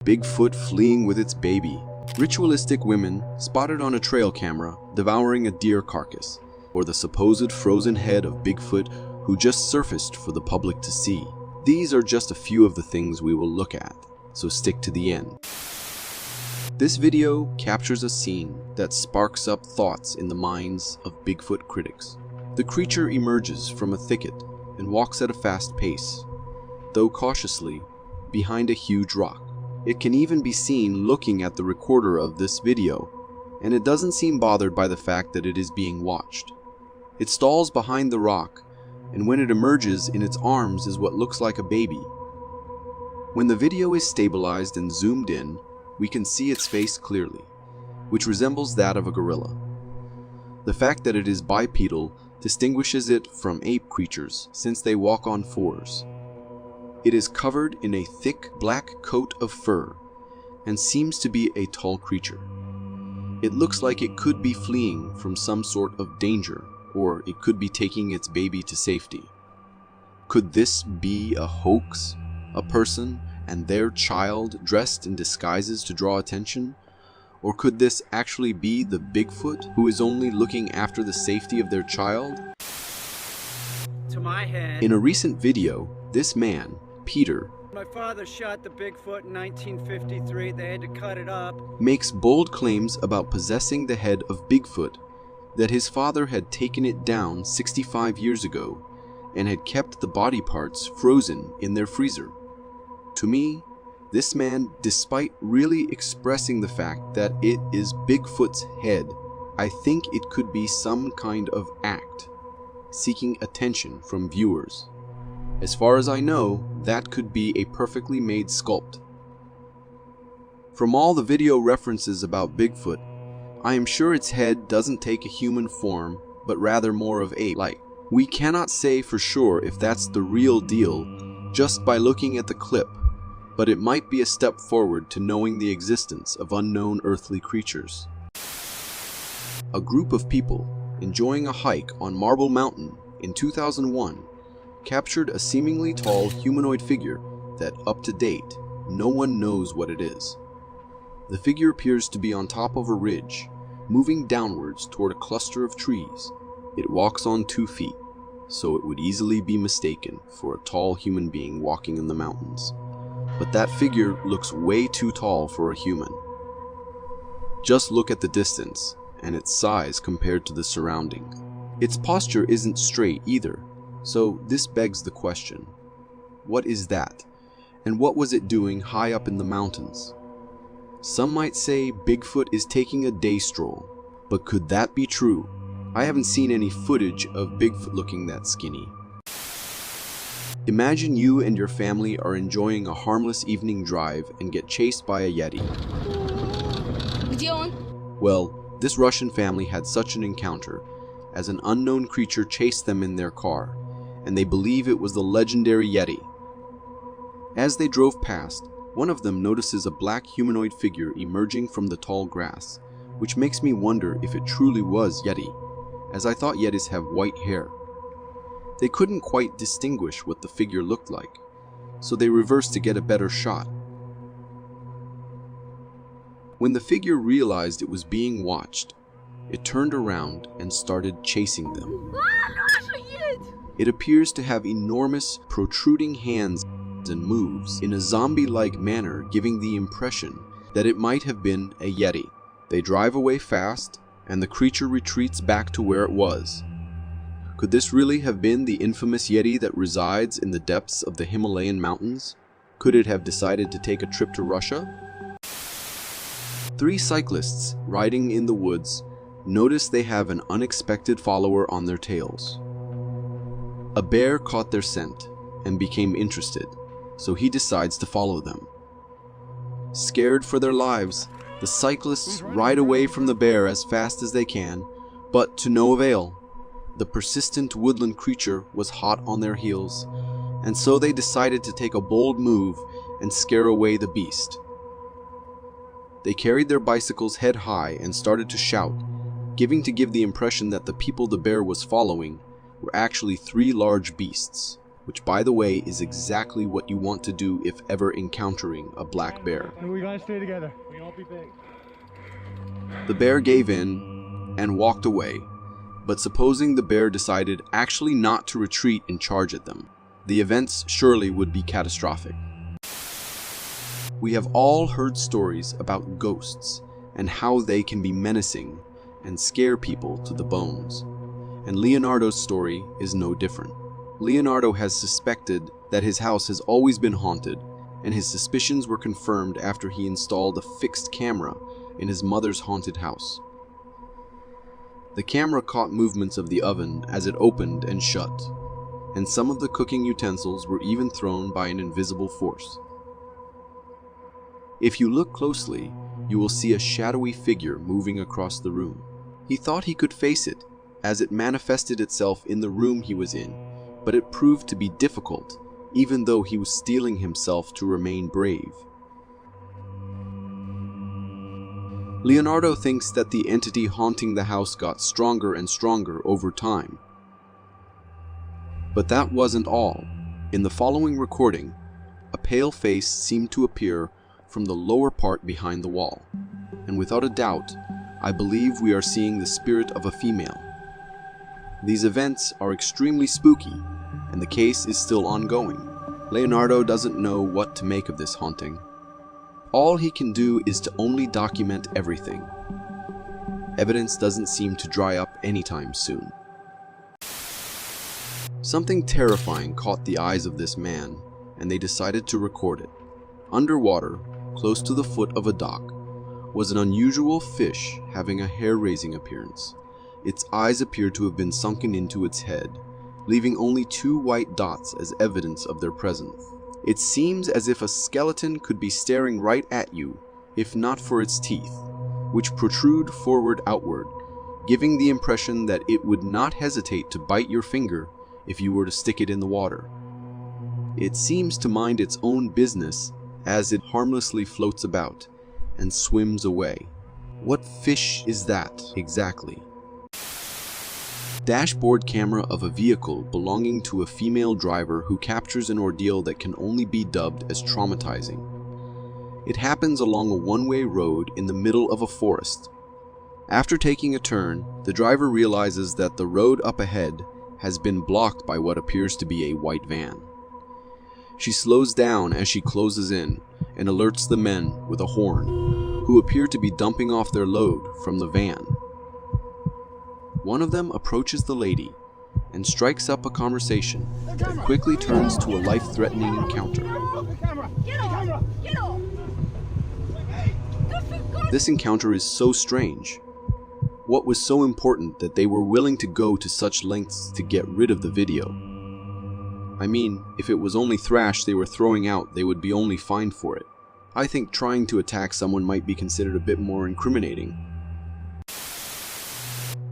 Bigfoot fleeing with its baby. Ritualistic women spotted on a trail camera devouring a deer carcass, or the supposed frozen head of Bigfoot who just surfaced for the public to see. These are just a few of the things we will look at, so stick to the end. This video captures a scene that sparks up thoughts in the minds of Bigfoot critics. The creature emerges from a thicket and walks at a fast pace, though cautiously, behind a huge rock. It can even be seen looking at the recorder of this video, and it doesn't seem bothered by the fact that it is being watched. It stalls behind the rock, and when it emerges in its arms is what looks like a baby. When the video is stabilized and zoomed in, we can see its face clearly, which resembles that of a gorilla. The fact that it is bipedal distinguishes it from ape creatures since they walk on fours. It is covered in a thick black coat of fur and seems to be a tall creature. It looks like it could be fleeing from some sort of danger, or it could be taking its baby to safety. Could this be a hoax? A person and their child dressed in disguises to draw attention? Or could this actually be the Bigfoot who is only looking after the safety of their child? To my head. In a recent video, this man, Peter, My father shot the Bigfoot in 1953. They had to cut it up. makes bold claims about possessing the head of Bigfoot, that his father had taken it down 65 years ago and had kept the body parts frozen in their freezer. To me, this man, despite really expressing the fact that it is Bigfoot's head, I think it could be some kind of act, seeking attention from viewers. As far as I know, that could be a perfectly made sculpt. From all the video references about Bigfoot, I am sure its head doesn't take a human form, but rather more of ape-like. We cannot say for sure if that's the real deal just by looking at the clip, but it might be a step forward to knowing the existence of unknown earthly creatures. A group of people enjoying a hike on Marble Mountain in 2001 captured a seemingly tall humanoid figure that, up to date, no one knows what it is. The figure appears to be on top of a ridge, moving downwards toward a cluster of trees. It walks on 2 feet, so it would easily be mistaken for a tall human being walking in the mountains. But that figure looks way too tall for a human. Just look at the distance and its size compared to the surrounding. Its posture isn't straight either, so this begs the question, what is that? And what was it doing high up in the mountains? Some might say Bigfoot is taking a day stroll, but could that be true? I haven't seen any footage of Bigfoot looking that skinny. Imagine you and your family are enjoying a harmless evening drive and get chased by a Yeti. Well, this Russian family had such an encounter as an unknown creature chased them in their car, and they believe it was the legendary Yeti. As they drove past, one of them notices a black humanoid figure emerging from the tall grass, which makes me wonder if it truly was Yeti, as I thought Yetis have white hair. They couldn't quite distinguish what the figure looked like, so they reversed to get a better shot. When the figure realized it was being watched, it turned around and started chasing them. It appears to have enormous, protruding hands and moves in a zombie-like manner, giving the impression that it might have been a Yeti. They drive away fast, and the creature retreats back to where it was. Could this really have been the infamous Yeti that resides in the depths of the Himalayan mountains? Could it have decided to take a trip to Russia? 3 cyclists riding in the woods notice they have an unexpected follower on their tails. A bear caught their scent and became interested, so he decides to follow them. Scared for their lives, the cyclists ride away from the bear as fast as they can, but to no avail. The persistent woodland creature was hot on their heels, and so they decided to take a bold move and scare away the beast. They carried their bicycles head high and started to shout, give the impression that the people the bear was following were actually 3 large beasts. which by the way is exactly what you want to do if ever encountering a black bear. We gotta stay together. We all be big. The bear gave in and walked away, but supposing the bear decided actually not to retreat and charge at them, the events surely would be catastrophic. We have all heard stories about ghosts and how they can be menacing and scare people to the bones. And Leonardo's story is no different. Leonardo has suspected that his house has always been haunted, and his suspicions were confirmed after he installed a fixed camera in his mother's haunted house. The camera caught movements of the oven as it opened and shut, and some of the cooking utensils were even thrown by an invisible force. If you look closely, you will see a shadowy figure moving across the room. He thought he could face it, as it manifested itself in the room he was in, but it proved to be difficult, even though he was steeling himself to remain brave. Leonardo thinks that the entity haunting the house got stronger and stronger over time. But that wasn't all. In the following recording, a pale face seemed to appear from the lower part behind the wall, and without a doubt, I believe we are seeing the spirit of a female. These events are extremely spooky, and the case is still ongoing. Leonardo doesn't know what to make of this haunting. All he can do is to only document everything. Evidence doesn't seem to dry up anytime soon. Something terrifying caught the eyes of this man, and they decided to record it. Underwater, close to the foot of a dock, was an unusual fish having a hair-raising appearance. Its eyes appeared to have been sunken into its head, leaving only 2 white dots as evidence of their presence. It seems as if a skeleton could be staring right at you, if not for its teeth, which protrude forward outward, giving the impression that it would not hesitate to bite your finger if you were to stick it in the water. It seems to mind its own business as it harmlessly floats about and swims away. What fish is that exactly? Dashboard camera of a vehicle belonging to a female driver who captures an ordeal that can only be dubbed as traumatizing. It happens along a one-way road in the middle of a forest. After taking a turn, the driver realizes that the road up ahead has been blocked by what appears to be a white van. She slows down as she closes in and alerts the men with a horn, who appear to be dumping off their load from the van. One of them approaches the lady and strikes up a conversation that quickly turns to a life-threatening encounter. This encounter is so strange. What was so important that they were willing to go to such lengths to get rid of the video? I mean, if it was only thrash they were throwing out, they would be only fined for it. I think trying to attack someone might be considered a bit more incriminating.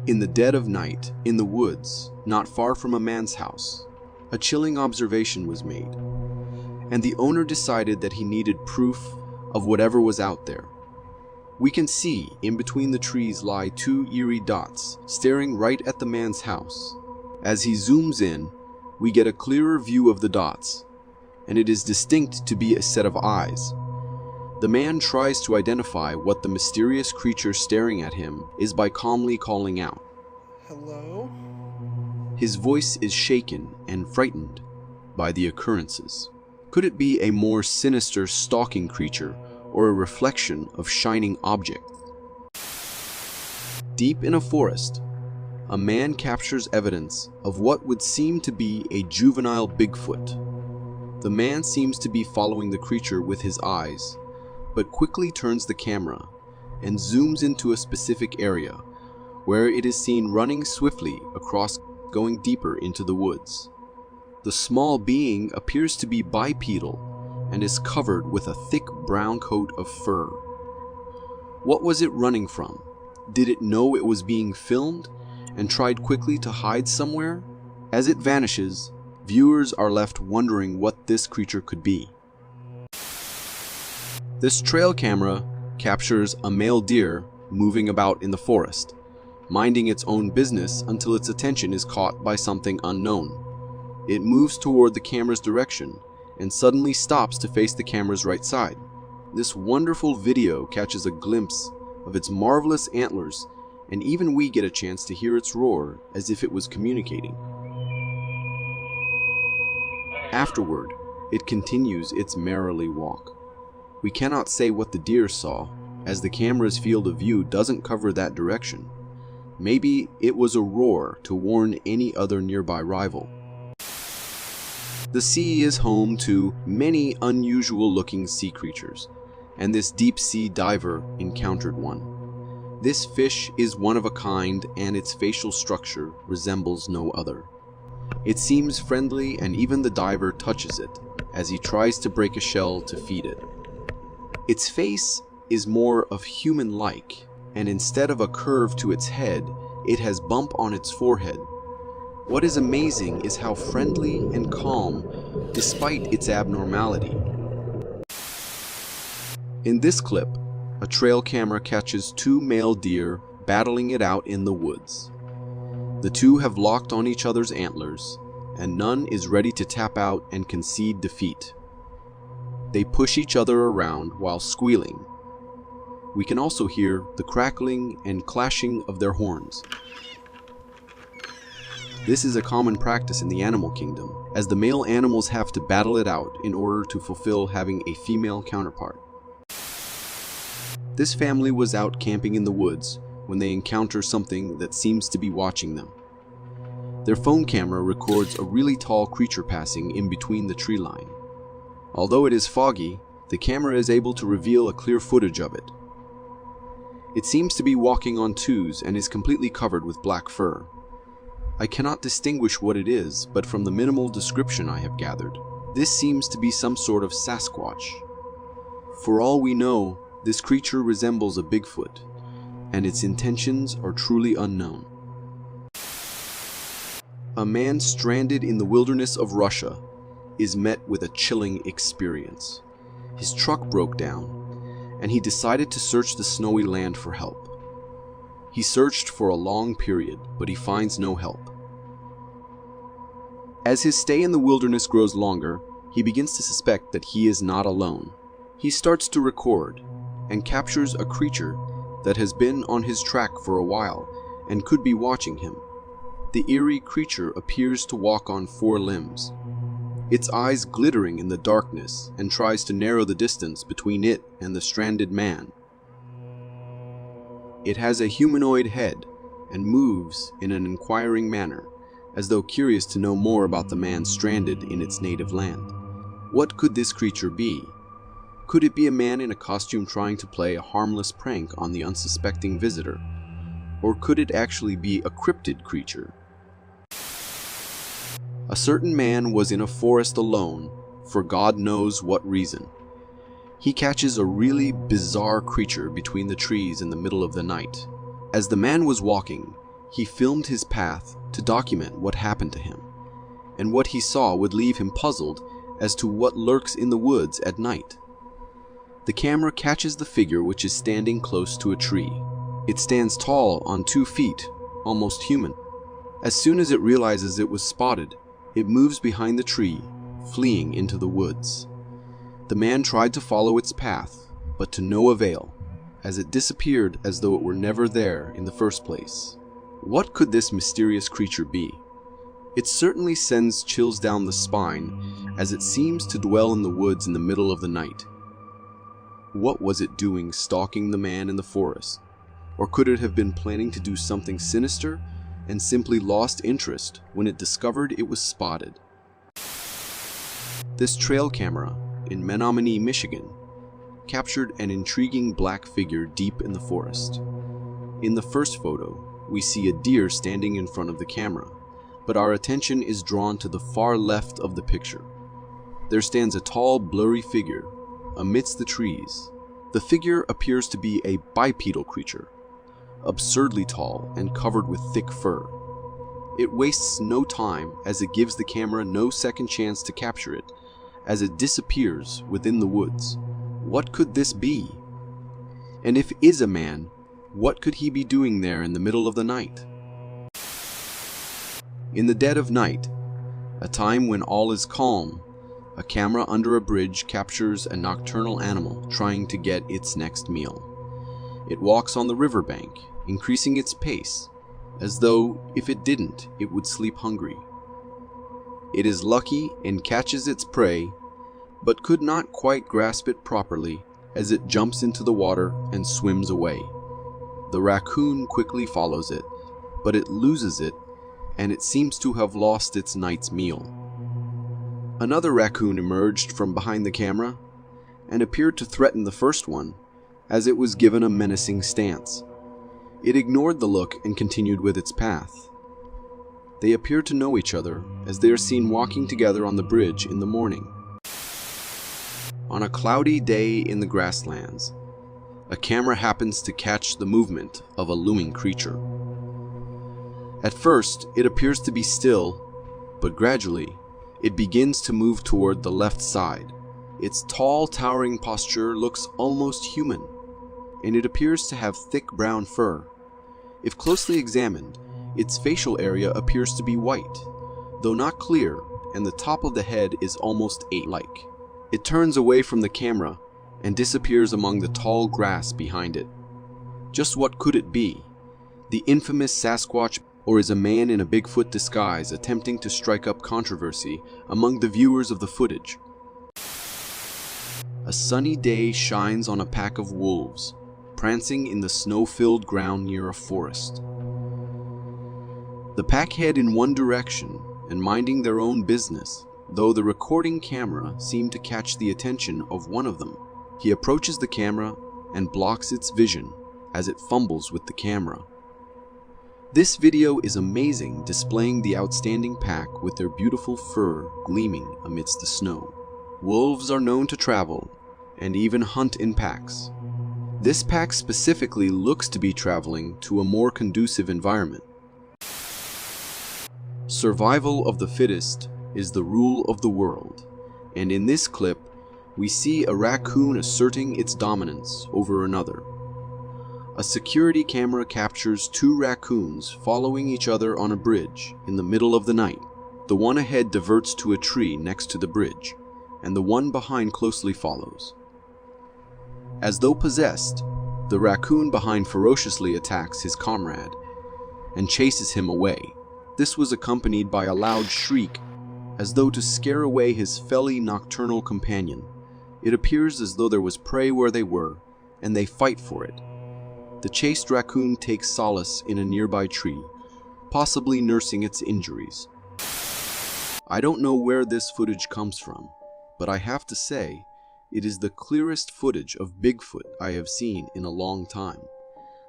In the dead of night, in the woods, not far from a man's house, a chilling observation was made, and the owner decided that he needed proof of whatever was out there. We can see in between the trees lie 2 eerie dots staring right at the man's house. As he zooms in, we get a clearer view of the dots, and it is distinct to be a set of eyes. The man tries to identify what the mysterious creature staring at him is by calmly calling out. Hello? His voice is shaken and frightened by the occurrences. Could it be a more sinister stalking creature or a reflection of shining objects? Deep in a forest, a man captures evidence of what would seem to be a juvenile Bigfoot. The man seems to be following the creature with his eyes, but quickly turns the camera and zooms into a specific area where it is seen running swiftly across, going deeper into the woods. The small being appears to be bipedal and is covered with a thick brown coat of fur. What was it running from? Did it know it was being filmed and tried quickly to hide somewhere? As it vanishes, viewers are left wondering what this creature could be. This trail camera captures a male deer moving about in the forest, minding its own business until its attention is caught by something unknown. It moves toward the camera's direction and suddenly stops to face the camera's right side. This wonderful video catches a glimpse of its marvelous antlers, and even we get a chance to hear its roar as if it was communicating. Afterward, it continues its merrily walk. We cannot say what the deer saw, as the camera's field of view doesn't cover that direction. Maybe it was a roar to warn any other nearby rival. The sea is home to many unusual-looking sea creatures, and this deep-sea diver encountered one. This fish is one of a kind, and its facial structure resembles no other. It seems friendly, and even the diver touches it as he tries to break a shell to feed it. Its face is more of human-like, and instead of a curve to its head, it has bump on its forehead. What is amazing is how friendly and calm, despite its abnormality. In this clip, a trail camera catches two male deer battling it out in the woods. The two have locked on each other's antlers, and none is ready to tap out and concede defeat. They push each other around while squealing. We can also hear the crackling and clashing of their horns. This is a common practice in the animal kingdom, as the male animals have to battle it out in order to fulfill having a female counterpart. This family was out camping in the woods when they encounter something that seems to be watching them. Their phone camera records a really tall creature passing in between the tree line. Although it is foggy, the camera is able to reveal a clear footage of it. It seems to be walking on twos and is completely covered with black fur. I cannot distinguish what it is, but from the minimal description I have gathered, this seems to be some sort of Sasquatch. For all we know, this creature resembles a Bigfoot, and its intentions are truly unknown. A man stranded in the wilderness of Russia is met with a chilling experience. His truck broke down, and he decided to search the snowy land for help. He searched for a long period, but he finds no help. As his stay in the wilderness grows longer, he begins to suspect that he is not alone. He starts to record, and captures a creature that has been on his track for a while and could be watching him. The eerie creature appears to walk on four limbs, its eyes glittering in the darkness, and tries to narrow the distance between it and the stranded man. It has a humanoid head and moves in an inquiring manner, as though curious to know more about the man stranded in its native land. What could this creature be? Could it be a man in a costume trying to play a harmless prank on the unsuspecting visitor? Or could it actually be a cryptid creature? A certain man was in a forest alone, for God knows what reason. He catches a really bizarre creature between the trees in the middle of the night. As the man was walking, he filmed his path to document what happened to him, and what he saw would leave him puzzled as to what lurks in the woods at night. The camera catches the figure which is standing close to a tree. It stands tall on 2 feet, almost human. As soon as it realizes it was spotted, it moves behind the tree, fleeing into the woods. The man tried to follow its path, but to no avail, as it disappeared as though it were never there in the first place. What could this mysterious creature be? It certainly sends chills down the spine, as it seems to dwell in the woods in the middle of the night. What was it doing stalking the man in the forest? Or could it have been planning to do something sinister and simply lost interest when it discovered it was spotted? This trail camera in Menominee, Michigan, captured an intriguing black figure deep in the forest. In the first photo, we see a deer standing in front of the camera, but our attention is drawn to the far left of the picture. There stands a tall, blurry figure amidst the trees. The figure appears to be a bipedal creature, absurdly tall and covered with thick fur. It wastes no time, as it gives the camera no second chance to capture it, as it disappears within the woods. What could this be? And if it is a man, what could he be doing there in the middle of the night? In the dead of night, A time when all is calm, a camera under a bridge captures a nocturnal animal trying to get its next meal. It walks on the riverbank, increasing its pace, as though if it didn't, it would sleep hungry. It is lucky and catches its prey, but could not quite grasp it properly as it jumps into the water and swims away. The raccoon quickly follows it, but it loses it, and it seems to have lost its night's meal. Another raccoon emerged from behind the camera and appeared to threaten the first one, as it was given a menacing stance. It ignored the look and continued with its path. They appear to know each other, as they are seen walking together on the bridge in the morning. On a cloudy day in the grasslands, a camera happens to catch the movement of a looming creature. At first, it appears to be still, but gradually, it begins to move toward the left side. Its tall, towering posture looks almost human, and it appears to have thick brown fur. If closely examined, its facial area appears to be white, though not clear, and the top of the head is almost ape-like. It turns away from the camera and disappears among the tall grass behind it. Just what could it be? The infamous Sasquatch, or is a man in a Bigfoot disguise attempting to strike up controversy among the viewers of the footage? A sunny day shines on a pack of wolves, prancing in the snow-filled ground near a forest. The pack head in one direction and minding their own business, though the recording camera seemed to catch the attention of one of them. He approaches the camera and blocks its vision as it fumbles with the camera. This video is amazing, displaying the outstanding pack with their beautiful fur gleaming amidst the snow. Wolves are known to travel and even hunt in packs. This pack specifically looks to be traveling to a more conducive environment. Survival of the fittest is the rule of the world, and in this clip, we see a raccoon asserting its dominance over another. A security camera captures two raccoons following each other on a bridge in the middle of the night. The one ahead diverts to a tree next to the bridge, and the one behind closely follows. As though possessed, the raccoon behind ferociously attacks his comrade and chases him away. This was accompanied by a loud shriek, as though to scare away his felly nocturnal companion. It appears as though there was prey where they were, and they fight for it. The chased raccoon takes solace in a nearby tree, possibly nursing its injuries. I don't know where this footage comes from, but I have to say, it is the clearest footage of Bigfoot I have seen in a long time.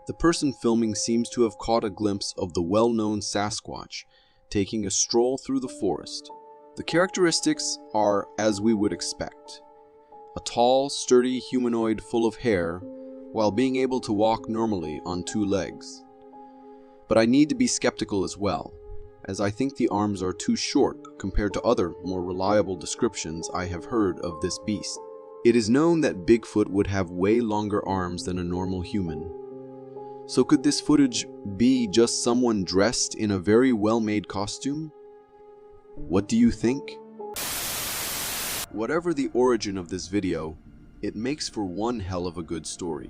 The person filming seems to have caught a glimpse of the well-known Sasquatch taking a stroll through the forest. The characteristics are as we would expect. A tall, sturdy humanoid full of hair, while being able to walk normally on two legs. But I need to be skeptical as well, as I think the arms are too short compared to other more reliable descriptions I have heard of this beast. It is known that Bigfoot would have way longer arms than a normal human. So could this footage be just someone dressed in a very well-made costume? What do you think? Whatever the origin of this video, it makes for one hell of a good story.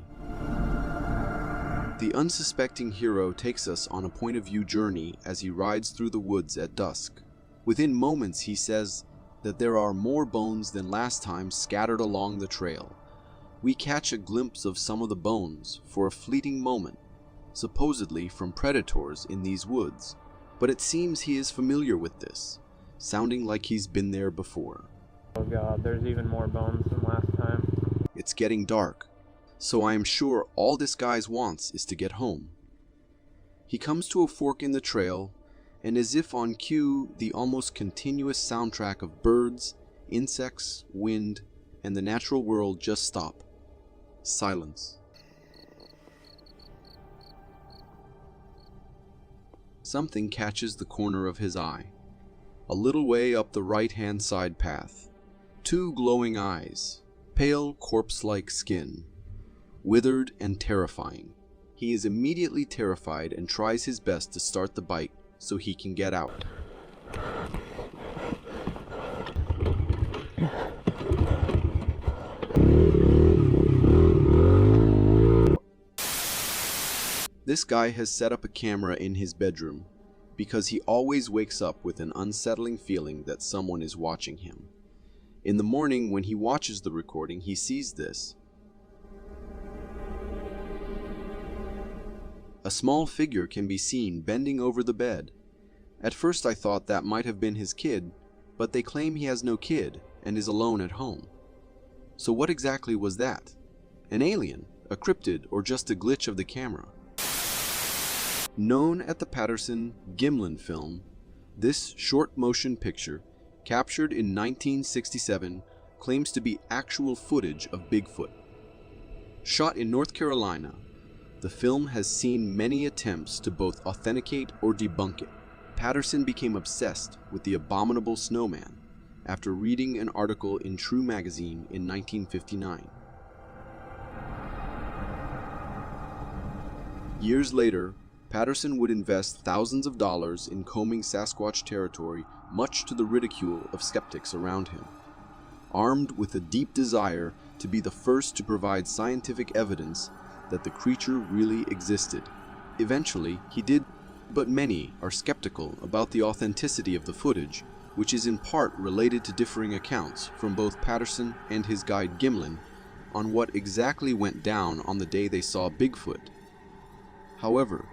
The unsuspecting hero takes us on a point-of-view journey as he rides through the woods at dusk. Within moments he says that there are more bones than last time scattered along the trail. We catch a glimpse of some of the bones for a fleeting moment, supposedly from predators in these woods, but it seems he is familiar with this, sounding like he's been there before. Oh god, there's even more bones than last time. It's getting dark, so I am sure all this guy wants is to get home. He comes to a fork in the trail, and as if on cue, the almost continuous soundtrack of birds, insects, wind, and the natural world just stop. Silence. Something catches the corner of his eye, a little way up the right-hand side path. Two glowing eyes, pale corpse-like skin, withered and terrifying. He is immediately terrified and tries his best to start the bike so he can get out. This guy has set up a camera in his bedroom because he always wakes up with an unsettling feeling that someone is watching him. In the morning, when he watches the recording, he sees this. A small figure can be seen bending over the bed. At first I thought that might have been his kid, but they claim he has no kid and is alone at home. So what exactly was that? An alien, a cryptid, or just a glitch of the camera? Known at the Patterson Gimlin film, this short motion picture, captured in 1967, claims to be actual footage of Bigfoot. Shot in North Carolina, the film has seen many attempts to both authenticate or debunk it. Patterson became obsessed with the abominable snowman after reading an article in True magazine in 1959. Years later, Patterson would invest thousands of dollars in combing Sasquatch territory, much to the ridicule of skeptics around him. Armed with a deep desire to be the first to provide scientific evidence that the creature really existed. Eventually, he did, but many are skeptical about the authenticity of the footage, which is in part related to differing accounts from both Patterson and his guide Gimlin on what exactly went down on the day they saw Bigfoot. However,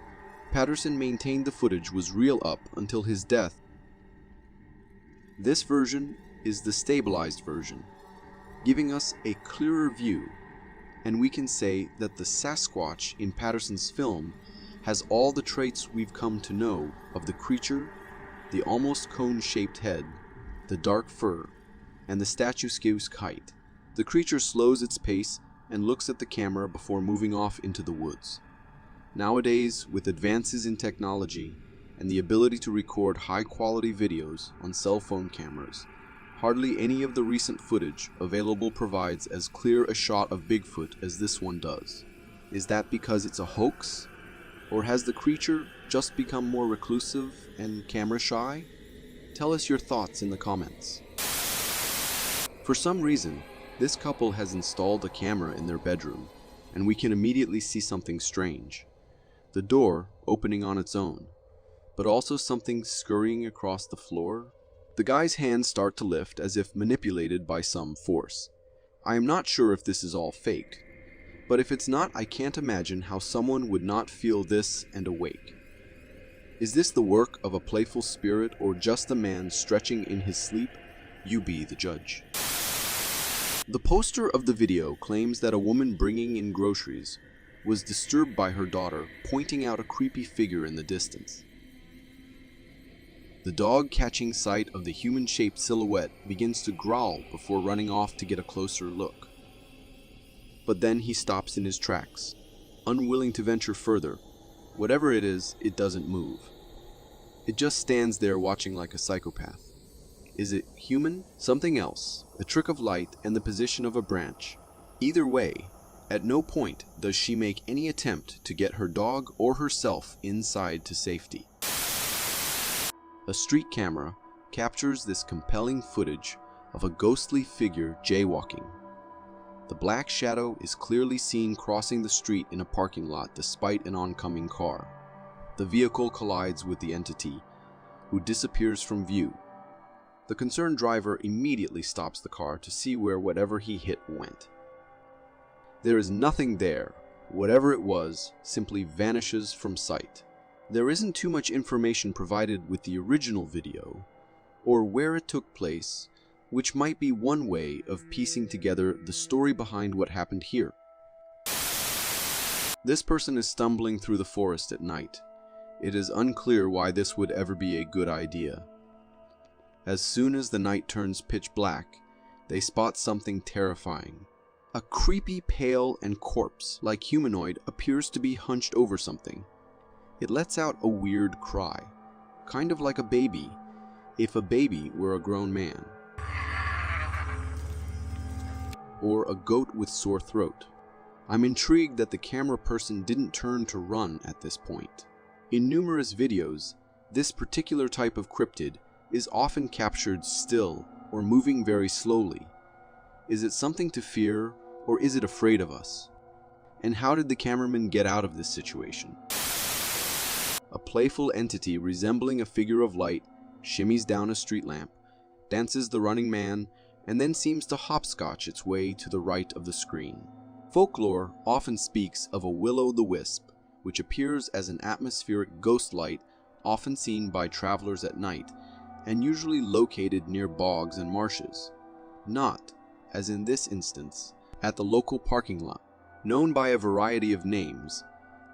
Patterson maintained the footage was real up until his death. This version is the stabilized version, giving us a clearer view, and we can say that the Sasquatch in Patterson's film has all the traits we've come to know of the creature: the almost cone-shaped head, the dark fur, and the statuesque height. The creature slows its pace and looks at the camera before moving off into the woods. Nowadays, with advances in technology and the ability to record high-quality videos on cell phone cameras, hardly any of the recent footage available provides as clear a shot of Bigfoot as this one does. Is that because it's a hoax? Or has the creature just become more reclusive and camera shy? Tell us your thoughts in the comments. For some reason, this couple has installed a camera in their bedroom, and we can immediately see something strange. The door opening on its own, but also something scurrying across the floor. The guy's hands start to lift as if manipulated by some force. I am not sure if this is all faked, but if it's not, I can't imagine how someone would not feel this and awake. Is this the work of a playful spirit or just a man stretching in his sleep? You be the judge. The poster of the video claims that a woman bringing in groceries was disturbed by her daughter pointing out a creepy figure in the distance. The dog, catching sight of the human-shaped silhouette, begins to growl before running off to get a closer look. But then he stops in his tracks, unwilling to venture further. Whatever it is, it doesn't move. It just stands there watching like a psychopath. Is it human? Something else? A trick of light and the position of a branch? Either way, at no point does she make any attempt to get her dog or herself inside to safety. A street camera captures this compelling footage of a ghostly figure jaywalking. The black shadow is clearly seen crossing the street in a parking lot despite an oncoming car. The vehicle collides with the entity, who disappears from view. The concerned driver immediately stops the car to see where whatever he hit went. There is nothing there. Whatever it was simply vanishes from sight. There isn't too much information provided with the original video, or where it took place, which might be one way of piecing together the story behind what happened here. This person is stumbling through the forest at night. It is unclear why this would ever be a good idea. As soon as the night turns pitch black, they spot something terrifying. A creepy, pale, and corpse-like humanoid appears to be hunched over something. It lets out a weird cry, kind of like a baby, if a baby were a grown man. Or a goat with sore throat. I'm intrigued that the camera person didn't turn to run at this point. In numerous videos, this particular type of cryptid is often captured still or moving very slowly. Is it something to fear, or is it afraid of us? And how did the cameraman get out of this situation? A playful entity resembling a figure of light shimmies down a street lamp, dances the running man, and then seems to hopscotch its way to the right of the screen. Folklore often speaks of a will-o'-the-wisp, which appears as an atmospheric ghost light often seen by travelers at night and usually located near bogs and marshes. Not, as in this instance, at the local parking lot. Known by a variety of names,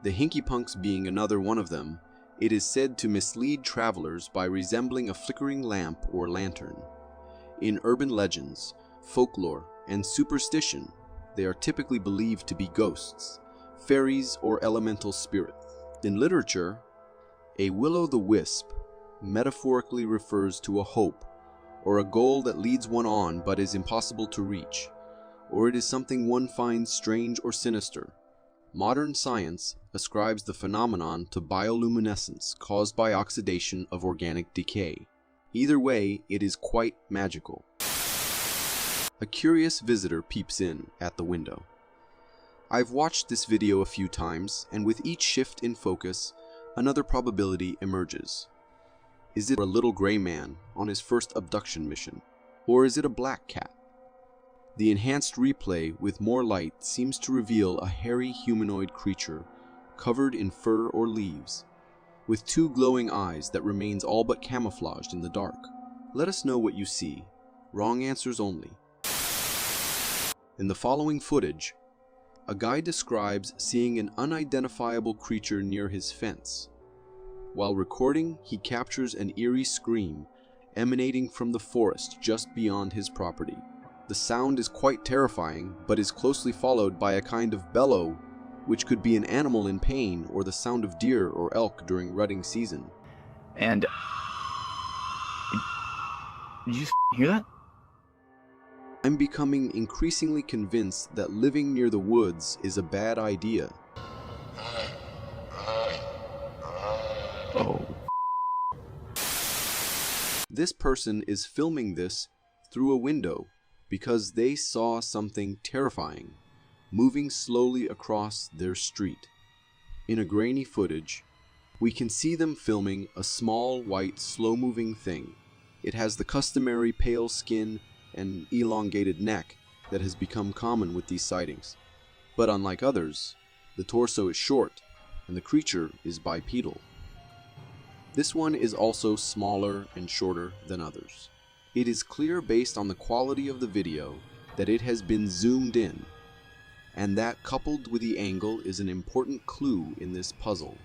the Hinkypunks being another one of them, it is said to mislead travelers by resembling a flickering lamp or lantern. In urban legends, folklore, and superstition, they are typically believed to be ghosts, fairies, or elemental spirits. In literature, a will-o'-the-wisp metaphorically refers to a hope or a goal that leads one on but is impossible to reach, or it is something one finds strange or sinister. Modern science ascribes the phenomenon to bioluminescence caused by oxidation of organic decay. Either way, it is quite magical. A curious visitor peeps in at the window. I've watched this video a few times, and with each shift in focus, another probability emerges. Is it a little gray man on his first abduction mission? Or is it a black cat? The enhanced replay with more light seems to reveal a hairy humanoid creature covered in fur or leaves, with two glowing eyes that remains all but camouflaged in the dark. Let us know what you see. Wrong answers only. In the following footage, a guy describes seeing an unidentifiable creature near his fence. While recording, he captures an eerie scream emanating from the forest just beyond his property. The sound is quite terrifying, but is closely followed by a kind of bellow, which could be an animal in pain or the sound of deer or elk during rutting season. And did you hear that? I'm becoming increasingly convinced that living near the woods is a bad idea. Oh. This person is filming this through a window because they saw something terrifying moving slowly across their street. In a grainy footage, we can see them filming a small white slow-moving thing. It has the customary pale skin and elongated neck that has become common with these sightings. But unlike others, the torso is short and the creature is bipedal. This one is also smaller and shorter than others. It is clear based on the quality of the video that it has been zoomed in, and that coupled with the angle is an important clue in this puzzle.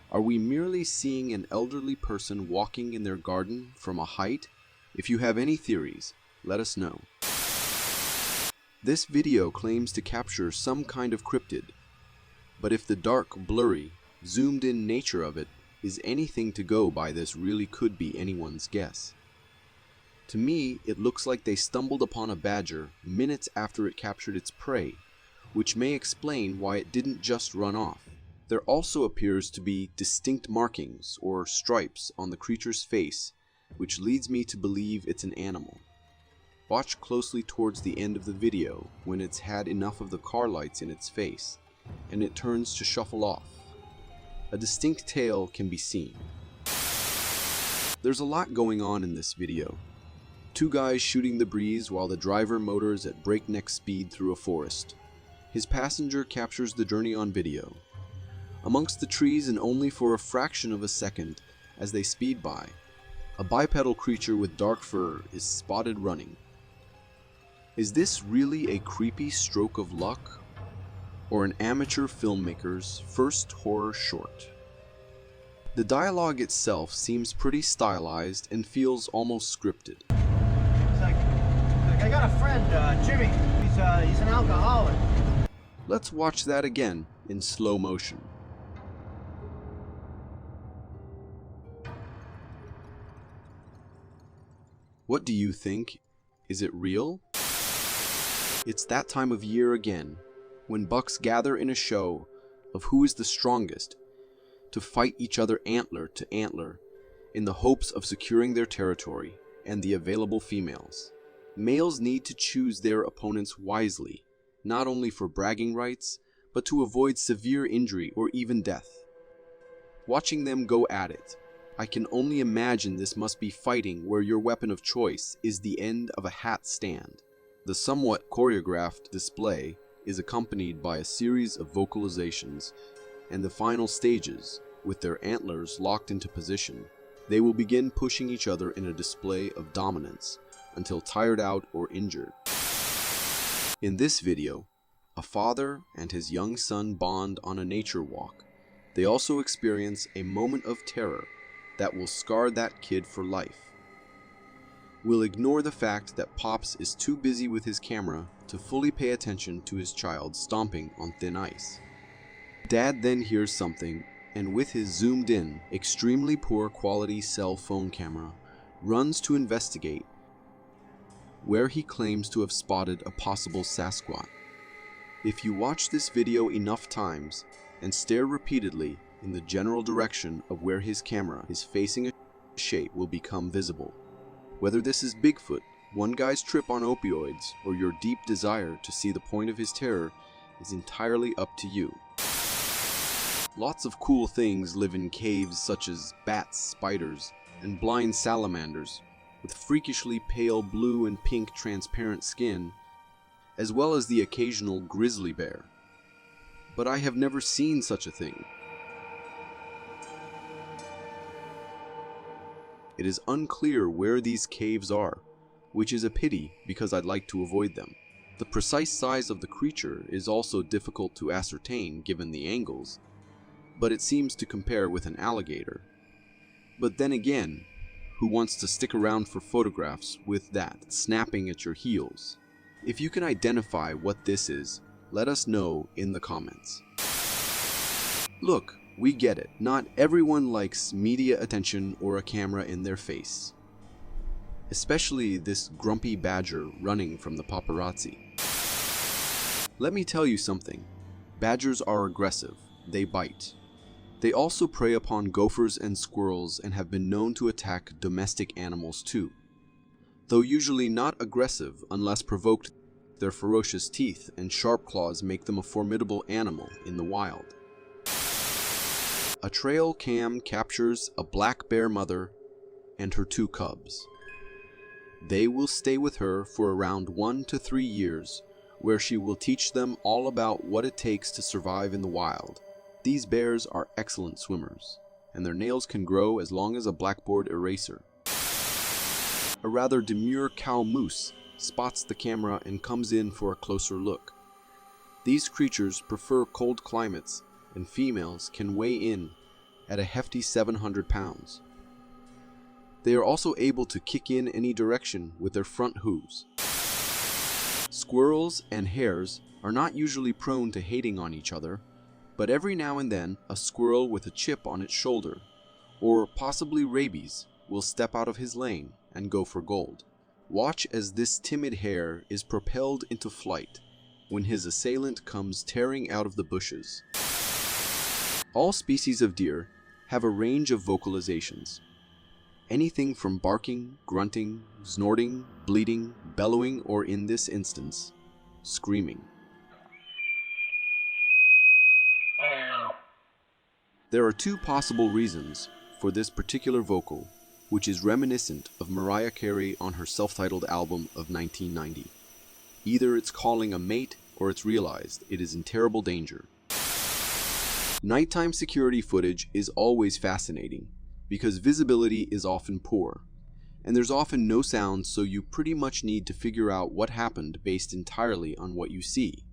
Are we merely seeing an elderly person walking in their garden from a height? If you have any theories, let us know. This video claims to capture some kind of cryptid, but if the dark, blurry, zoomed-in nature of it is anything to go by, this really could be anyone's guess. To me, it looks like they stumbled upon a badger minutes after it captured its prey, which may explain why it didn't just run off. There also appears to be distinct markings or stripes on the creature's face, which leads me to believe it's an animal. Watch closely towards the end of the video when it's had enough of the car lights in its face, and it turns to shuffle off. A distinct tail can be seen. There's a lot going on in this video. Two guys shooting the breeze while the driver motors at breakneck speed through a forest. His passenger captures the journey on video. Amongst the trees, and only for a fraction of a second as they speed by, a bipedal creature with dark fur is spotted running. Is this really a creepy stroke of luck, or an amateur filmmaker's first horror short? The dialogue itself seems pretty stylized and feels almost scripted. It's like I got a friend, Jimmy. He's an alcoholic. Let's watch that again in slow motion. What do you think? Is it real? It's that time of year again, when bucks gather in a show of who is the strongest to fight each other antler to antler in the hopes of securing their territory and the available females. Males need to choose their opponents wisely, not only for bragging rights, but to avoid severe injury or even death. Watching them go at it, I can only imagine this must be fighting where your weapon of choice is the end of a hat stand. The somewhat choreographed display is accompanied by a series of vocalizations, and the final stages, with their antlers locked into position, they will begin pushing each other in a display of dominance until tired out or injured. In this video, a father and his young son bond on a nature walk. They also experience a moment of terror that will scar that kid for life. We'll ignore the fact that Pops is too busy with his camera to fully pay attention to his child stomping on thin ice. Dad then hears something, and with his zoomed-in, extremely poor quality cell phone camera, runs to investigate, where he claims to have spotted a possible Sasquatch. If you watch this video enough times and stare repeatedly in the general direction of where his camera is facing, a shape will become visible. Whether this is Bigfoot, one guy's trip on opioids, or your deep desire to see the point of his terror is entirely up to you. Lots of cool things live in caves, such as bats, spiders, and blind salamanders with freakishly pale blue and pink transparent skin, as well as the occasional grizzly bear. But I have never seen such a thing. It is unclear where these caves are, which is a pity because I'd like to avoid them. The precise size of the creature is also difficult to ascertain given the angles, but it seems to compare with an alligator. But then again, who wants to stick around for photographs with that snapping at your heels? If you can identify what this is, let us know in the comments. Look, we get it. Not everyone likes media attention or a camera in their face. Especially this grumpy badger running from the paparazzi. Let me tell you something. Badgers are aggressive. They bite. They also prey upon gophers and squirrels and have been known to attack domestic animals too. Though usually not aggressive unless provoked, their ferocious teeth and sharp claws make them a formidable animal in the wild. A trail cam captures a black bear mother and her 2 cubs. They will stay with her for around 1 to 3 years, where she will teach them all about what it takes to survive in the wild. These bears are excellent swimmers, and their nails can grow as long as a blackboard eraser. A rather demure cow moose spots the camera and comes in for a closer look. These creatures prefer cold climates, and females can weigh in at a hefty 700 pounds. They are also able to kick in any direction with their front hooves. Squirrels and hares are not usually prone to hating on each other, but every now and then a squirrel with a chip on its shoulder, or possibly rabies, will step out of his lane and go for gold. Watch as this timid hare is propelled into flight when his assailant comes tearing out of the bushes. All species of deer have a range of vocalizations. Anything from barking, grunting, snorting, bleating, bellowing, or in this instance, screaming. There are 2 possible reasons for this particular vocal, which is reminiscent of Mariah Carey on her self-titled album of 1990. Either it's calling a mate or it's realized it is in terrible danger. Nighttime security footage is always fascinating because visibility is often poor, and there's often no sound, so you pretty much need to figure out what happened based entirely on what you see.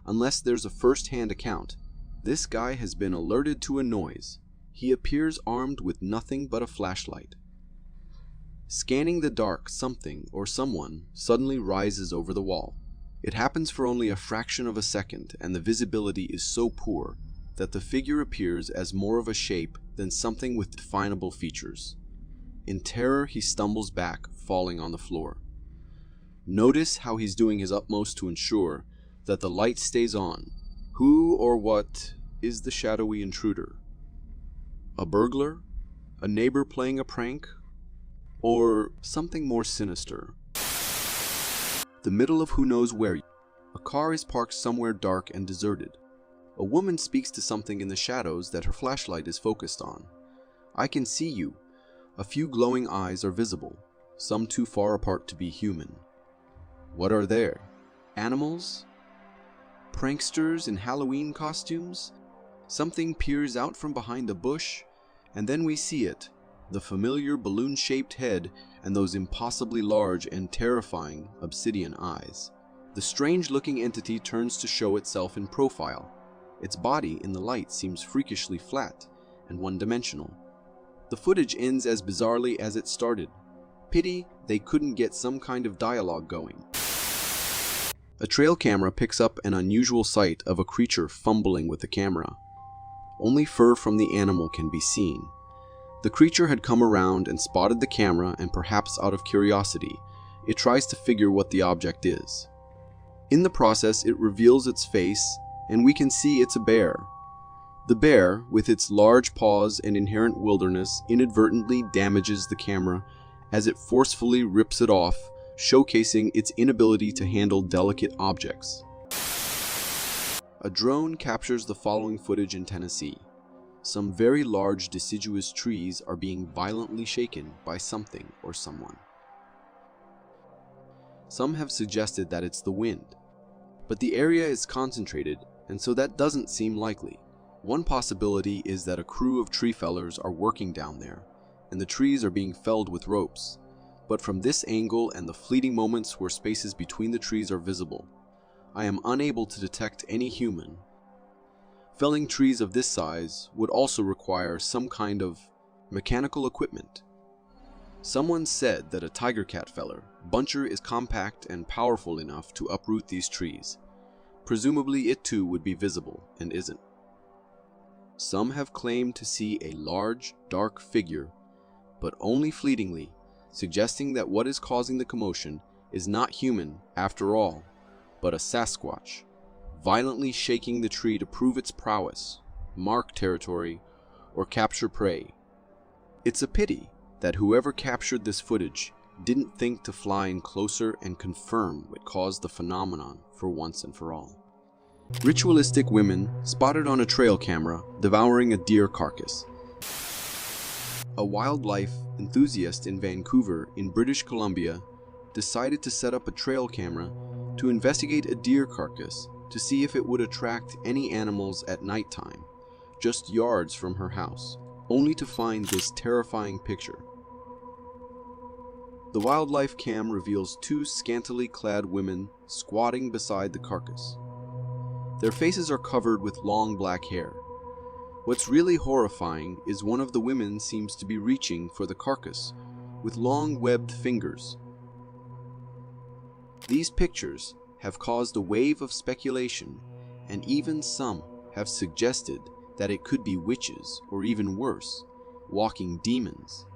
Unless there's a first-hand account, this guy has been alerted to a noise. He appears armed with nothing but a flashlight. Scanning the dark, something or someone suddenly rises over the wall. It happens for only a fraction of a second, and the visibility is so poor that the figure appears as more of a shape than something with definable features. In terror, he stumbles back, falling on the floor. Notice how he's doing his utmost to ensure that the light stays on. Who or what is the shadowy intruder? A burglar? A neighbor playing a prank? Or something more sinister? The middle of who knows where. A car is parked somewhere dark and deserted. A woman speaks to something in the shadows that her flashlight is focused on. "I can see you." A few glowing eyes are visible, some too far apart to be human. What are there? Animals? Pranksters in Halloween costumes? Something peers out from behind a bush, and then we see it, the familiar balloon-shaped head and those impossibly large and terrifying obsidian eyes. The strange-looking entity turns to show itself in profile. Its body in the light seems freakishly flat and one-dimensional. The footage ends as bizarrely as it started. Pity they couldn't get some kind of dialogue going. A trail camera picks up an unusual sight of a creature fumbling with the camera. Only fur from the animal can be seen. The creature had come around and spotted the camera, and perhaps out of curiosity, it tries to figure what the object is. In the process, it reveals its face, and we can see it's a bear. The bear, with its large paws and inherent wilderness, inadvertently damages the camera as it forcefully rips it off, showcasing its inability to handle delicate objects. A drone captures the following footage in Tennessee. Some very large deciduous trees are being violently shaken by something or someone. Some have suggested that it's the wind, but the area is concentrated, and so that doesn't seem likely. One possibility is that a crew of tree fellers are working down there, and the trees are being felled with ropes. But from this angle and the fleeting moments where spaces between the trees are visible, I am unable to detect any human. Felling trees of this size would also require some kind of mechanical equipment. Someone said that a tiger cat feller, buncher, is compact and powerful enough to uproot these trees. Presumably it too would be visible, and isn't. Some have claimed to see a large, dark figure, but only fleetingly, suggesting that what is causing the commotion is not human after all, but a Sasquatch, violently shaking the tree to prove its prowess, mark territory, or capture prey. It's a pity that whoever captured this footage didn't think to fly in closer and confirm what caused the phenomenon for once and for all. Ritualistic women spotted on a trail camera devouring a deer carcass. A wildlife enthusiast in Vancouver, in British Columbia, decided to set up a trail camera to investigate a deer carcass to see if it would attract any animals at nighttime, just yards from her house, only to find this terrifying picture. The wildlife cam reveals two scantily clad women squatting beside the carcass. Their faces are covered with long black hair. What's really horrifying is one of the women seems to be reaching for the carcass with long webbed fingers. These pictures have caused a wave of speculation, and even some have suggested that it could be witches, or even worse, walking demons.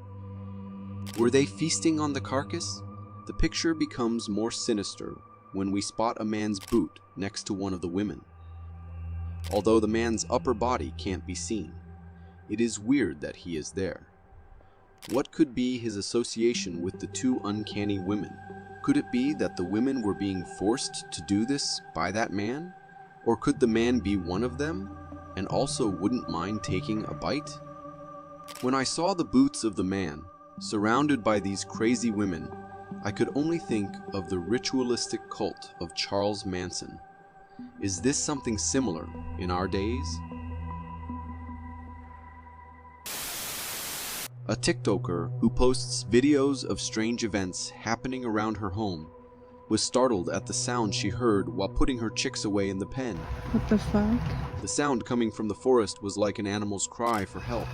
Were they feasting on the carcass? The picture becomes more sinister when we spot a man's boot next to one of the women. Although the man's upper body can't be seen, it is weird that he is there. What could be his association with the two uncanny women? Could it be that the women were being forced to do this by that man? Or could the man be one of them, and also wouldn't mind taking a bite? When I saw the boots of the man, surrounded by these crazy women, I could only think of the ritualistic cult of Charles Manson. Is this something similar in our days? A TikToker who posts videos of strange events happening around her home was startled at the sound she heard while putting her chicks away in the pen. What the fuck? The sound coming from the forest was like an animal's cry for help.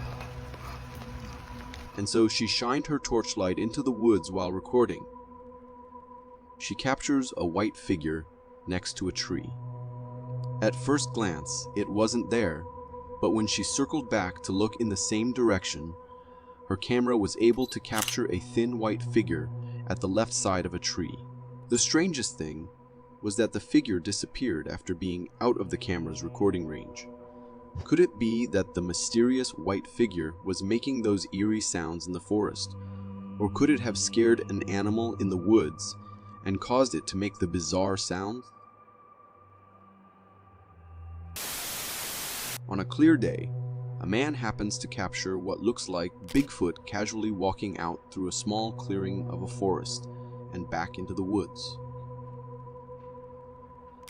And so she shined her torchlight into the woods while recording. She captures a white figure next to a tree. At first glance, it wasn't there, but when she circled back to look in the same direction, her camera was able to capture a thin white figure at the left side of a tree. The strangest thing was that the figure disappeared after being out of the camera's recording range. Could it be that the mysterious white figure was making those eerie sounds in the forest? Or could it have scared an animal in the woods and caused it to make the bizarre sound? On a clear day, a man happens to capture what looks like Bigfoot casually walking out through a small clearing of a forest and back into the woods.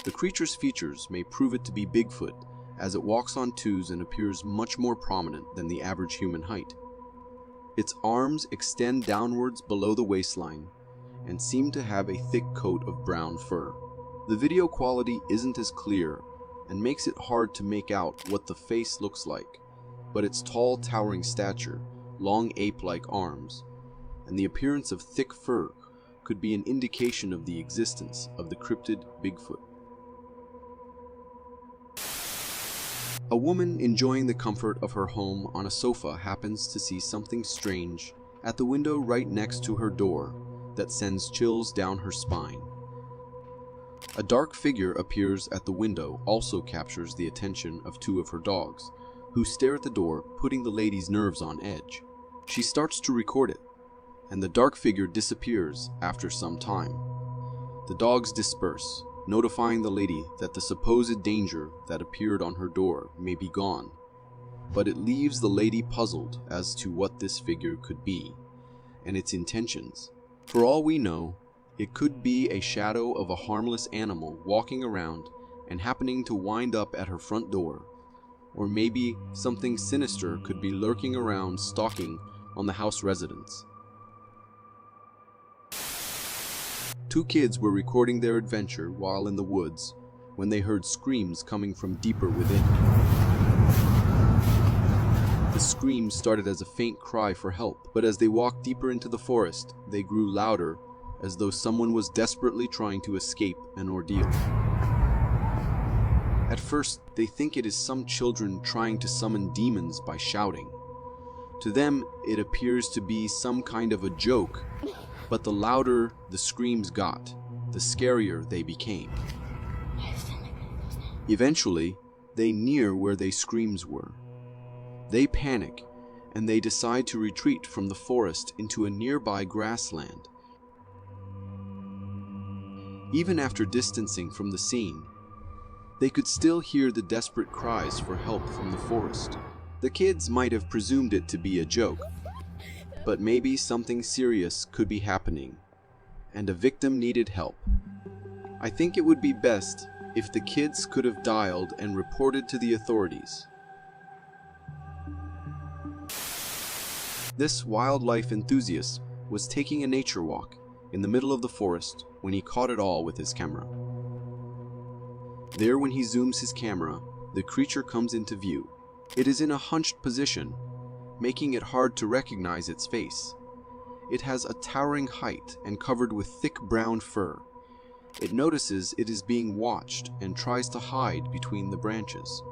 The creature's features may prove it to be Bigfoot, as it walks on twos and appears much more prominent than the average human height. Its arms extend downwards below the waistline and seem to have a thick coat of brown fur. The video quality isn't as clear and makes it hard to make out what the face looks like, but its tall, towering stature, long ape-like arms, and the appearance of thick fur could be an indication of the existence of the cryptid Bigfoot. A woman enjoying the comfort of her home on a sofa happens to see something strange at the window right next to her door that sends chills down her spine. A dark figure appears at the window, also captures the attention of two of her dogs, who stare at the door, putting the lady's nerves on edge. She starts to record it, and the dark figure disappears after some time. The dogs disperse, notifying the lady that the supposed danger that appeared on her door may be gone, but it leaves the lady puzzled as to what this figure could be and its intentions. For all we know, it could be a shadow of a harmless animal walking around and happening to wind up at her front door, or maybe something sinister could be lurking around stalking on the house residents. Two kids were recording their adventure while in the woods when they heard screams coming from deeper within. The screams started as a faint cry for help, but as they walked deeper into the forest, they grew louder, as though someone was desperately trying to escape an ordeal. At first, they think it is some children trying to summon demons by shouting. To them, it appears to be some kind of a joke, but the louder the screams got, the scarier they became. Eventually, they near where their screams were. They panic, and they decide to retreat from the forest into a nearby grassland. Even after distancing from the scene, they could still hear the desperate cries for help from the forest. The kids might have presumed it to be a joke, but maybe something serious could be happening, and a victim needed help. I think it would be best if the kids could have dialed and reported to the authorities. This wildlife enthusiast was taking a nature walk in the middle of the forest when he caught it all with his camera. There, when he zooms his camera, the creature comes into view. It is in a hunched position, making it hard to recognize its face. It has a towering height and covered with thick brown fur. It notices it is being watched and tries to hide between the branches.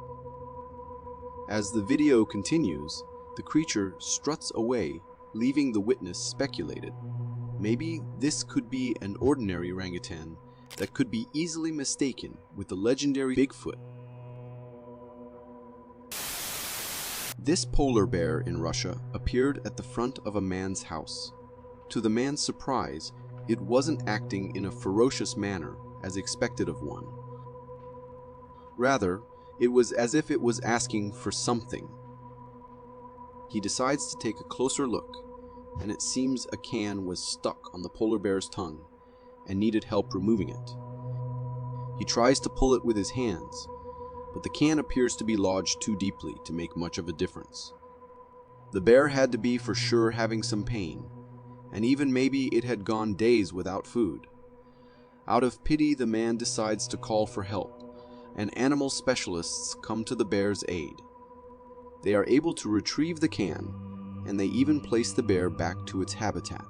As the video continues, the creature struts away, leaving the witness speculated. Maybe this could be an ordinary orangutan that could be easily mistaken with the legendary Bigfoot. This polar bear in Russia appeared at the front of a man's house. To the man's surprise, it wasn't acting in a ferocious manner as expected of one. Rather, it was as if it was asking for something. He decides to take a closer look, and it seems a can was stuck on the polar bear's tongue and needed help removing it. He tries to pull it with his hands, but the can appears to be lodged too deeply to make much of a difference. The bear had to be for sure having some pain, and even maybe it had gone days without food. Out of pity, the man decides to call for help, and animal specialists come to the bear's aid. They are able to retrieve the can, and they even place the bear back to its habitat.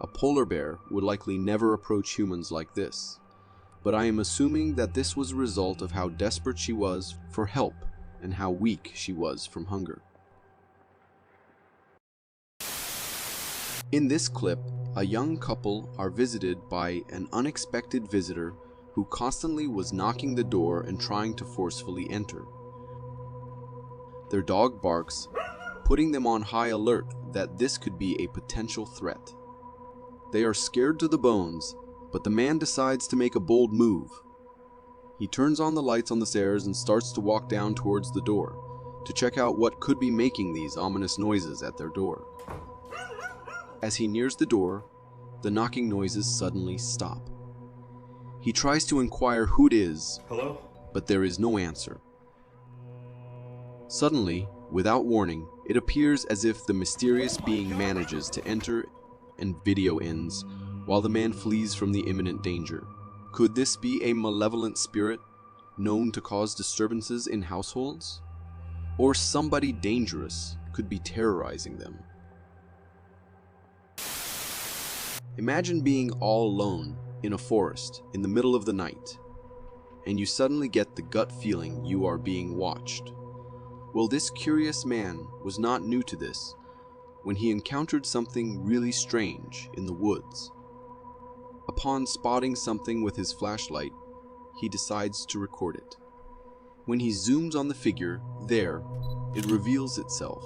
A polar bear would likely never approach humans like this, but I am assuming that this was a result of how desperate she was for help and how weak she was from hunger. In this clip, a young couple are visited by an unexpected visitor who constantly was knocking the door and trying to forcefully enter. Their dog barks, putting them on high alert that this could be a potential threat. They are scared to the bones, but the man decides to make a bold move. He turns on the lights on the stairs and starts to walk down towards the door to check out what could be making these ominous noises at their door. As he nears the door, the knocking noises suddenly stop. He tries to inquire who it is, Hello? but there is no answer. Suddenly, without warning, it appears as if the mysterious being manages to enter and video ends while the man flees from the imminent danger. Could this be a malevolent spirit known to cause disturbances in households? Or somebody dangerous could be terrorizing them? Imagine being all alone in a forest in the middle of the night, and you suddenly get the gut feeling you are being watched. Well, this curious man was not new to this when he encountered something really strange in the woods. Upon spotting something with his flashlight, he decides to record it. When he zooms on the figure, there, it reveals itself.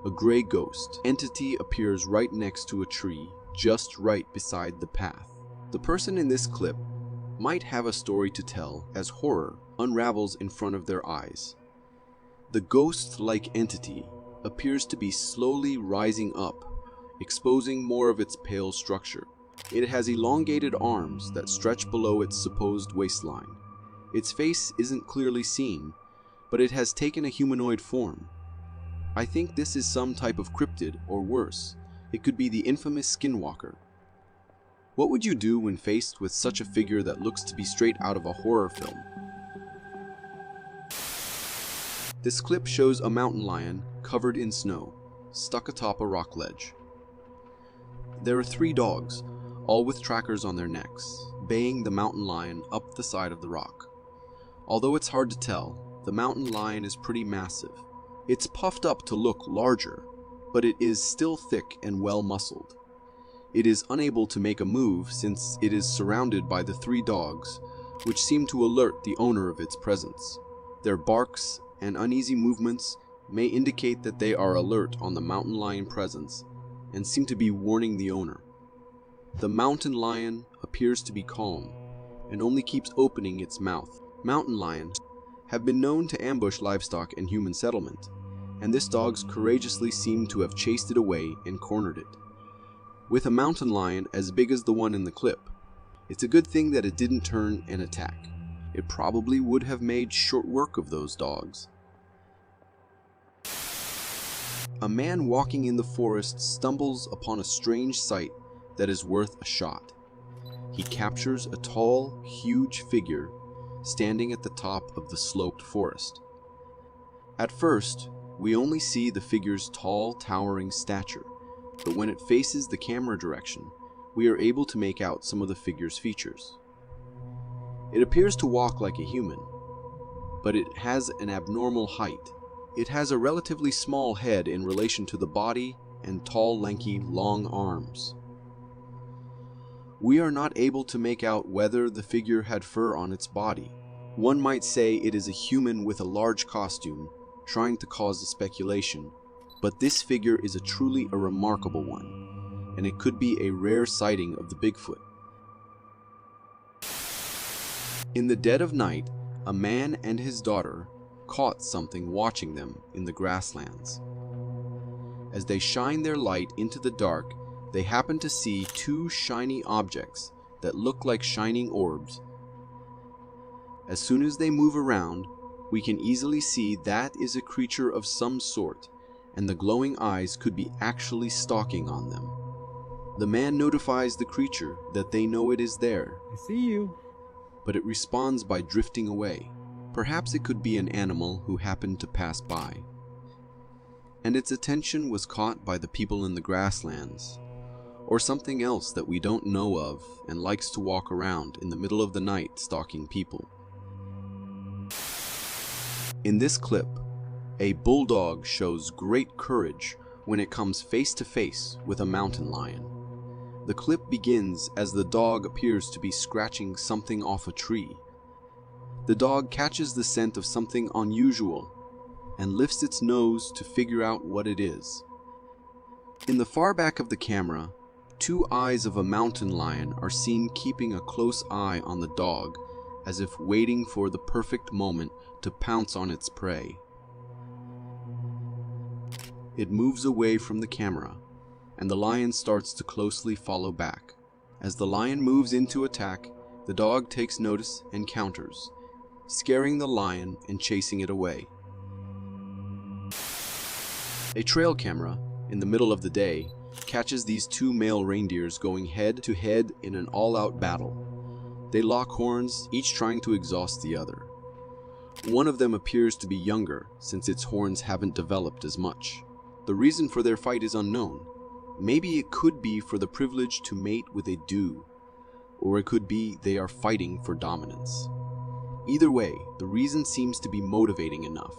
A gray ghost entity appears right next to a tree, just right beside the path. The person in this clip might have a story to tell as horror unravels in front of their eyes. The ghost-like entity appears to be slowly rising up, exposing more of its pale structure. It has elongated arms that stretch below its supposed waistline. Its face isn't clearly seen, but it has taken a humanoid form. I think this is some type of cryptid, or worse, it could be the infamous skinwalker. What would you do when faced with such a figure that looks to be straight out of a horror film? This clip shows a mountain lion covered in snow, stuck atop a rock ledge. There are 3 dogs, all with trackers on their necks, baying the mountain lion up the side of the rock. Although it's hard to tell, the mountain lion is pretty massive. It's puffed up to look larger, but it is still thick and well muscled. It is unable to make a move since it is surrounded by the 3 dogs, which seem to alert the owner of its presence. Their barks and uneasy movements may indicate that they are alert on the mountain lion presence and seem to be warning the owner. The mountain lion appears to be calm and only keeps opening its mouth. Mountain lions have been known to ambush livestock in human settlement, and this dog courageously seemed to have chased it away and cornered it. With a mountain lion as big as the one in the clip, it's a good thing that it didn't turn and attack. It probably would have made short work of those dogs. A man walking in the forest stumbles upon a strange sight that is worth a shot. He captures a tall, huge figure standing at the top of the sloped forest. At first, we only see the figure's tall, towering stature, but when it faces the camera direction, we are able to make out some of the figure's features. It appears to walk like a human, but it has an abnormal height. It has a relatively small head in relation to the body and tall, lanky, long arms. We are not able to make out whether the figure had fur on its body. One might say it is a human with a large costume, trying to cause a speculation, but this figure is truly a remarkable one, and it could be a rare sighting of the Bigfoot. In the dead of night, a man and his daughter caught something watching them in the grasslands. As they shine their light into the dark, they happen to see 2 shiny objects that look like shining orbs. As soon as they move around, we can easily see that is a creature of some sort, and the glowing eyes could be actually stalking on them. The man notifies the creature that they know it is there. I see you. But it responds by drifting away. Perhaps it could be an animal who happened to pass by. And its attention was caught by the people in the grasslands, or something else that we don't know of and likes to walk around in the middle of the night stalking people. In this clip, a bulldog shows great courage when it comes face to face with a mountain lion. The clip begins as the dog appears to be scratching something off a tree. The dog catches the scent of something unusual and lifts its nose to figure out what it is. In the far back of the camera, 2 eyes of a mountain lion are seen keeping a close eye on the dog as if waiting for the perfect moment to pounce on its prey. It moves away from the camera, and the lion starts to closely follow back. As the lion moves into attack, the dog takes notice and counters, scaring the lion and chasing it away. A trail camera, in the middle of the day, catches these two male reindeers going head to head in an all-out battle. They lock horns, each trying to exhaust the other. One of them appears to be younger, since its horns haven't developed as much. The reason for their fight is unknown. Maybe it could be for the privilege to mate with a dew, or it could be they are fighting for dominance. Either way, the reason seems to be motivating enough,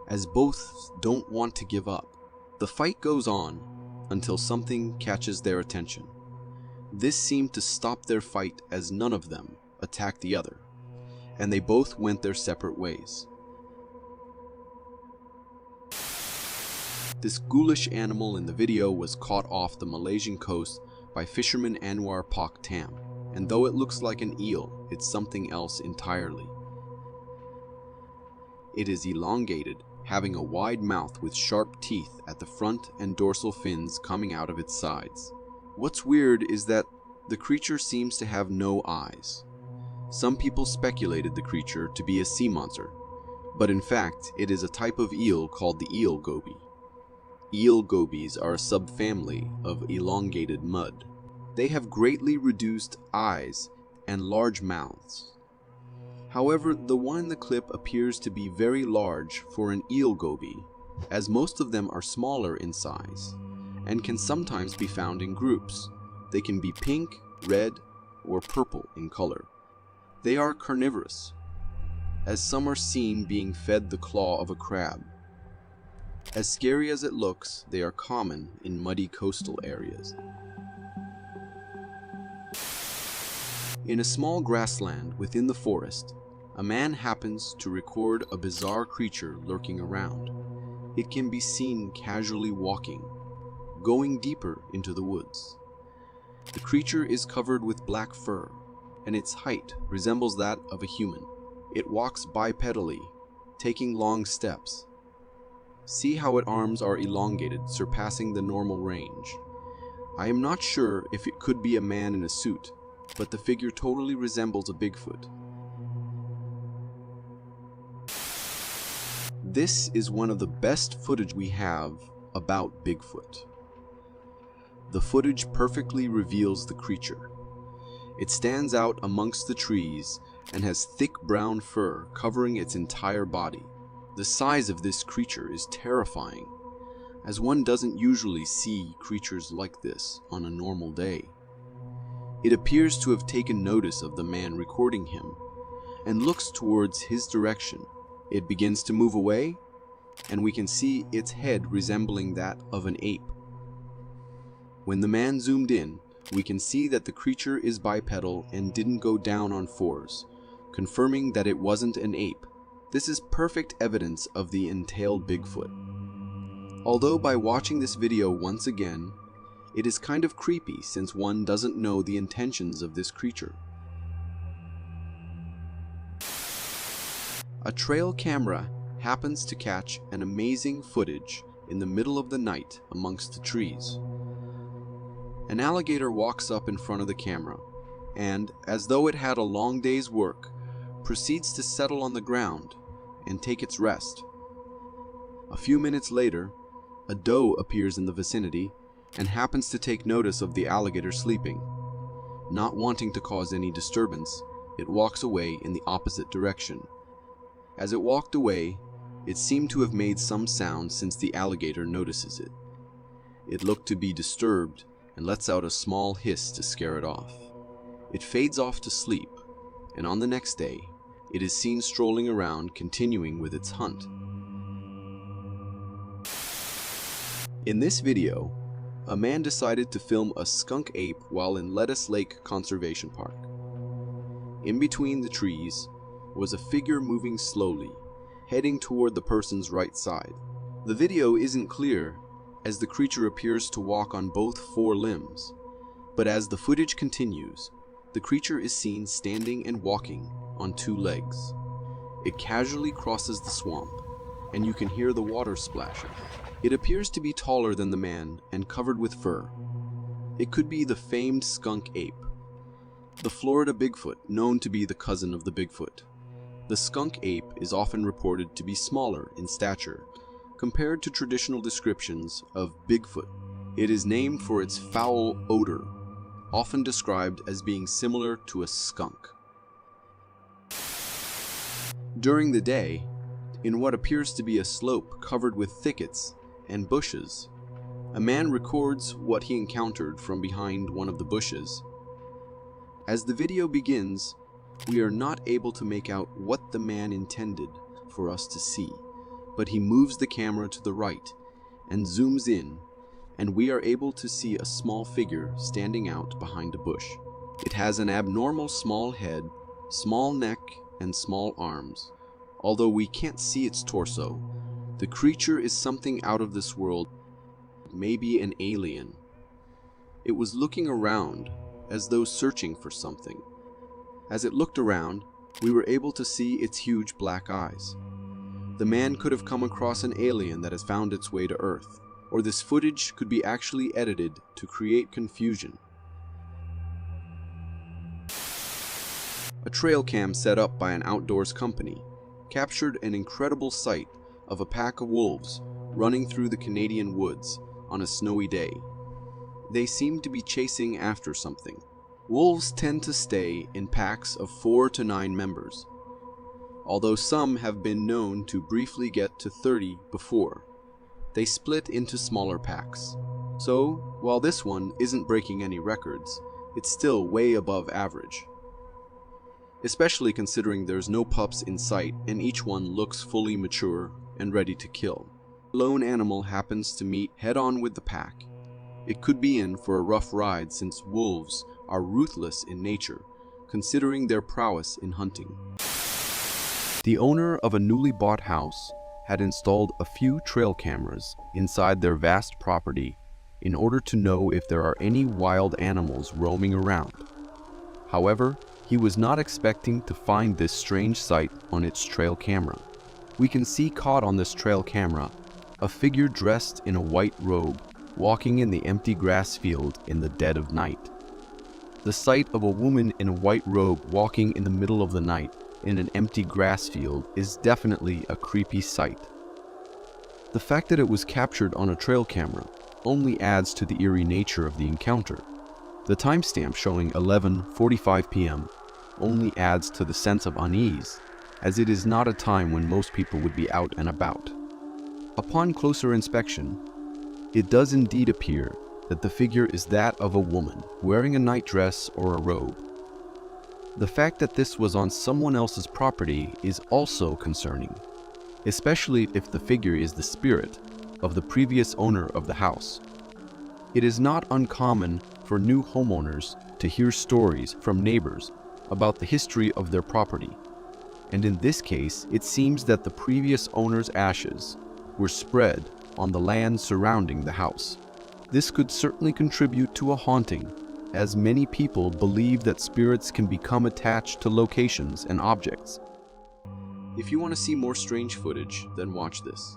as both don't want to give up. The fight goes on until something catches their attention. This seemed to stop their fight as none of them attacked the other, and they both went their separate ways. This ghoulish animal in the video was caught off the Malaysian coast by fisherman Anwar Pak Tam, and though it looks like an eel, it's something else entirely. It is elongated, having a wide mouth with sharp teeth at the front and dorsal fins coming out of its sides. What's weird is that the creature seems to have no eyes. Some people speculated the creature to be a sea monster, but in fact it is a type of eel called the eel goby. Eel gobies are a subfamily of elongated mud. They have greatly reduced eyes and large mouths. However, the one in the clip appears to be very large for an eel goby, as most of them are smaller in size and can sometimes be found in groups. They can be pink, red, or purple in color. They are carnivorous, as some are seen being fed the claw of a crab. As scary as it looks, they are common in muddy coastal areas. In a small grassland within the forest, a man happens to record a bizarre creature lurking around. It can be seen casually walking, going deeper into the woods. The creature is covered with black fur, and its height resembles that of a human. It walks bipedally, taking long steps. See how its arms are elongated, surpassing the normal range. I am not sure if it could be a man in a suit, but the figure totally resembles a Bigfoot. This is one of the best footage we have about Bigfoot. The footage perfectly reveals the creature. It stands out amongst the trees and has thick brown fur covering its entire body. The size of this creature is terrifying, as one doesn't usually see creatures like this on a normal day. It appears to have taken notice of the man recording him and looks towards his direction. It begins to move away, and we can see its head resembling that of an ape. When the man zoomed in, we can see that the creature is bipedal and didn't go down on fours, confirming that it wasn't an ape. This is perfect evidence of the entailed Bigfoot. Although by watching this video once again, it is kind of creepy since one doesn't know the intentions of this creature. A trail camera happens to catch an amazing footage in the middle of the night amongst the trees. An alligator walks up in front of the camera and, as though it had a long day's work, proceeds to settle on the ground and take its rest. A few minutes later, a doe appears in the vicinity and happens to take notice of the alligator sleeping. Not wanting to cause any disturbance, it walks away in the opposite direction. As it walked away, it seemed to have made some sound since the alligator notices it. It looked to be disturbed and lets out a small hiss to scare it off. It fades off to sleep, and on the next day, it is seen strolling around continuing with its hunt. In this video, a man decided to film a skunk ape while in Lettuce Lake Conservation Park. In between the trees was a figure moving slowly, heading toward the person's right side. The video isn't clear, as the creature appears to walk on both four limbs, but as the footage continues, the creature is seen standing and walking, on 2 legs. It casually crosses the swamp, and you can hear the water splashing. It appears to be taller than the man and covered with fur. It could be the famed skunk ape, the Florida Bigfoot, known to be the cousin of the Bigfoot. The skunk ape is often reported to be smaller in stature compared to traditional descriptions of Bigfoot. It is named for its foul odor, often described as being similar to a skunk. During the day, in what appears to be a slope covered with thickets and bushes, a man records what he encountered from behind one of the bushes. As the video begins, we are not able to make out what the man intended for us to see, but he moves the camera to the right and zooms in, and we are able to see a small figure standing out behind a bush. It has an abnormal small head, small neck, and small arms. Although we can't see its torso, the creature is something out of this world, maybe an alien. It was looking around as though searching for something. As it looked around, we were able to see its huge black eyes. The man could have come across an alien that has found its way to Earth, or this footage could be actually edited to create confusion. A trail cam set up by an outdoors company captured an incredible sight of a pack of wolves running through the Canadian woods on a snowy day. They seemed to be chasing after something. Wolves tend to stay in packs of 4 to 9 members, although some have been known to briefly get to 30 before. They split into smaller packs. So, while this one isn't breaking any records, it's still way above average. Especially considering there's no pups in sight and each one looks fully mature and ready to kill. The lone animal happens to meet head-on with the pack. It could be in for a rough ride since wolves are ruthless in nature, considering their prowess in hunting. The owner of a newly bought house had installed a few trail cameras inside their vast property in order to know if there are any wild animals roaming around. However, he was not expecting to find this strange sight on its trail camera. We can see caught on this trail camera a figure dressed in a white robe walking in the empty grass field in the dead of night. The sight of a woman in a white robe walking in the middle of the night in an empty grass field is definitely a creepy sight. The fact that it was captured on a trail camera only adds to the eerie nature of the encounter. The timestamp showing 11:45 p.m. only adds to the sense of unease, as it is not a time when most people would be out and about. Upon closer inspection, it does indeed appear that the figure is that of a woman wearing a nightdress or a robe. The fact that this was on someone else's property is also concerning, especially if the figure is the spirit of the previous owner of the house. It is not uncommon for new homeowners to hear stories from neighbors about the history of their property, and in this case, it seems that the previous owner's ashes were spread on the land surrounding the house. This could certainly contribute to a haunting, as many people believe that spirits can become attached to locations and objects. If you want to see more strange footage, then watch this.